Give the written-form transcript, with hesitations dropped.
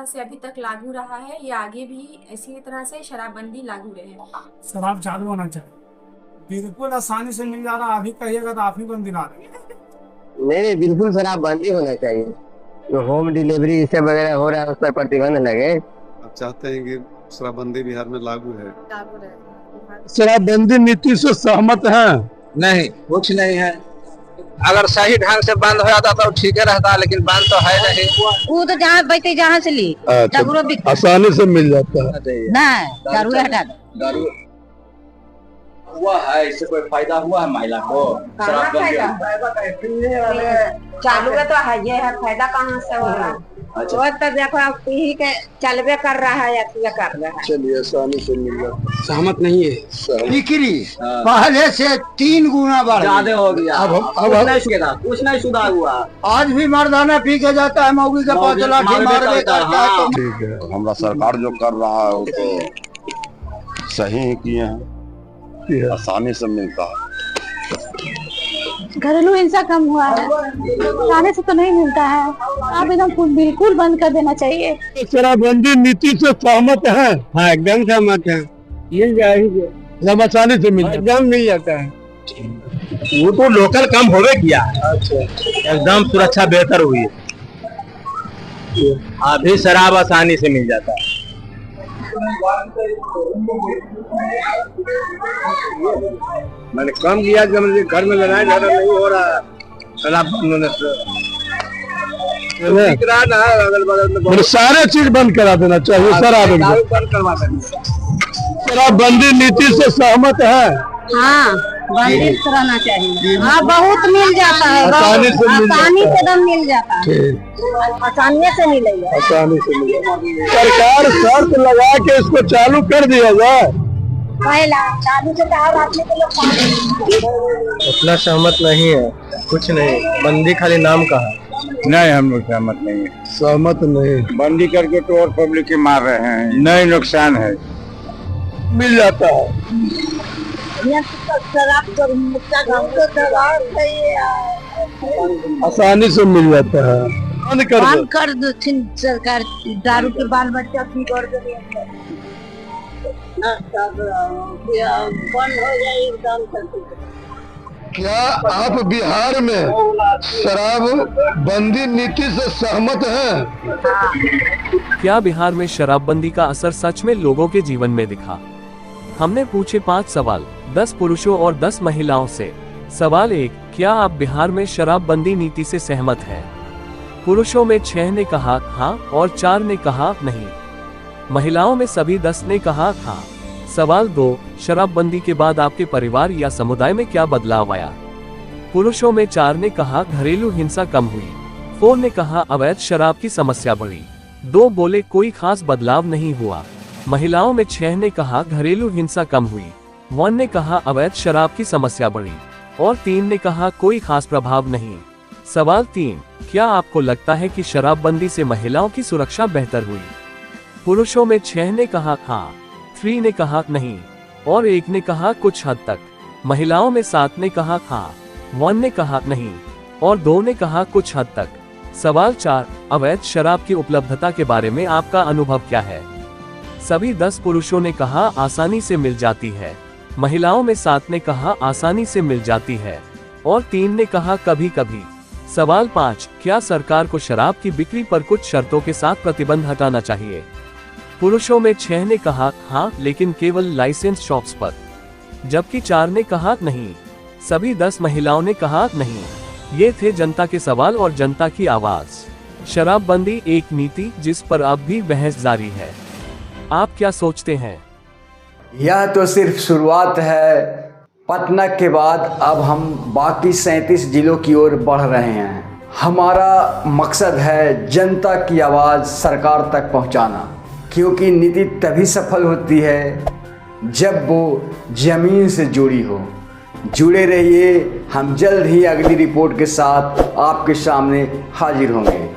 से अभी तक लागू रहा है, ये आगे भी इसी तरह से शराबबंदी लागू रहे। शराब चालू होना चाहिए, बिल्कुल आसानी से मिल जा रहा। अभी कहिएगा तो आप ही बंद दिला देंगे। नहीं, बिल्कुल शराब बंदी होना चाहिए। जो होम डिलीवरी इसे वगैरह हो रहा है उस पर प्रतिबंध लगे। आप चाहते हैं कि शराबबंदी बिहार में लागू है? शराबबंदी नीति से सहमत हैं? नहीं, कुछ नहीं है। अगर सही ढंग से बंद हो जाता तो ठीक रहता, लेकिन बंद तो है नहीं। वो तो जहाँ बैठे जहाँ से ली आसानी से मिल जाता है। नहीं, दारू हटा दो। हुआ है, इससे कोई फायदा हुआ है महिला को? चालू है तो है, ये है फायदा कहाँ से हो रहा है? वो तो देखो अब पी के चलबे कर रहा है या कर रहा है। चलिए आसानी से मिल जाता। सहमत नहीं है। बिक्री पहले से 3 गुना बढ़ ज्यादा हो गया। अब कुछ नहीं सुधार हुआ। आज भी मर्दाना पी के जाता है, मौगी के 5 लाठी मारने का। ठीक है, हमारा सरकार जो कर रहा है वो तो सही ही किए हैं, आसानी से मिलता है। घरेलू हिंसा कम हुआ है, खाने से तो नहीं मिलता है। आप एकदम बिल्कुल बंद कर देना चाहिए। शराबबंदी नीति से सहमत है? हाँ, एकदम सहमत है। ये जाएगी सब आसानी से मिल एकदम मिल जाता है। वो तो लोकल कम होवे किया। एकदम सुरक्षा बेहतर हुई। अभी शराब आसानी से मिल जाता है। मैंने कम किया जब मुझे घर में लड़ाई झगड़ा नहीं हो रहा। शराब सारे चीज बंद करा देना चाहिए। शराब बंद करवा देना। शराबबंदी नीति से सहमत है? हाँ, बंदी कराना चाहिए। हाँ, बहुत मिल जाता है, आसानी से एकदम मिल जाता है। आसानी से मिलेगा। आसानी से मिलेगा। सरकार शर्त लगा के इसको चालू कर दिया जाए। पहला चालू से उतना सहमत नहीं है, कुछ नहीं। बंदी खाली नाम का है। नहीं, हम लोग सहमत नहीं है। सहमत नहीं। बंदी करके तो और पब्लिक के मार रहे हैं, नहीं नुकसान है। मिल जाता है। आसानी से मिल जाता है। बंद कर दो सरकार, दारू के बाल बच्चा की कर दो। बंद हो जाए एकदम। क्या आप बिहार में शराब बंदी नीति से सहमत हैं? क्या बिहार में शराबबंदी का असर सच में लोगों के जीवन में दिखा? हमने पूछे 5 सवाल 10 पुरुषों और 10 महिलाओं से। सवाल 1, क्या आप बिहार में शराबबंदी नीति से सहमत हैं? पुरुषों में 6 ने कहा हाँ और 4 ने कहा नहीं। महिलाओं में सभी 10 ने कहा हाँ। सवाल 2, शराबबंदी के बाद आपके परिवार या समुदाय में क्या बदलाव आया? पुरुषों में 4 ने कहा घरेलू हिंसा कम हुई। 4 ने कहा अवैध शराब की समस्या बढ़ी। 2 बोले कोई खास बदलाव नहीं हुआ। महिलाओं में 6 ने कहा घरेलू हिंसा कम हुई। 1 ने कहा अवैध शराब की समस्या बढ़ी और 3 ने कहा कोई खास प्रभाव नहीं। सवाल 3, क्या आपको लगता है कि शराबबंदी से महिलाओं की सुरक्षा बेहतर हुई? पुरुषों में 6 ने कहा हाँ, 3 ने कहा नहीं और 1 ने कहा कुछ हद तक। महिलाओं में 7 ने कहा हाँ, 1 ने कहा नहीं और 2 ने कहा कुछ हद तक। सवाल 4, अवैध शराब की उपलब्धता के बारे में आपका अनुभव क्या है? सभी 10 पुरुषों ने कहा आसानी से मिल जाती है। महिलाओं में 7 ने कहा आसानी से मिल जाती है और 3 ने कहा कभी कभी। सवाल 5, क्या सरकार को शराब की बिक्री पर कुछ शर्तों के साथ प्रतिबंध हटाना चाहिए? पुरुषों में 6 ने कहा हाँ, लेकिन केवल लाइसेंस शॉप्स पर, जबकि 4 ने कहा नहीं। सभी 10 महिलाओं ने कहा नहीं। ये थे जनता के सवाल और जनता की आवाज। शराबबंदी एक नीति जिस पर अब भी बहस जारी है। आप क्या सोचते हैं? यह तो सिर्फ शुरुआत है। पटना के बाद अब हम बाकी 37 जिलों की ओर बढ़ रहे हैं। हमारा मकसद है जनता की आवाज़ सरकार तक पहुंचाना, क्योंकि नीति तभी सफल होती है जब वो ज़मीन से जुड़ी हो। जुड़े रहिए, हम जल्द ही अगली रिपोर्ट के साथ आपके सामने हाजिर होंगे।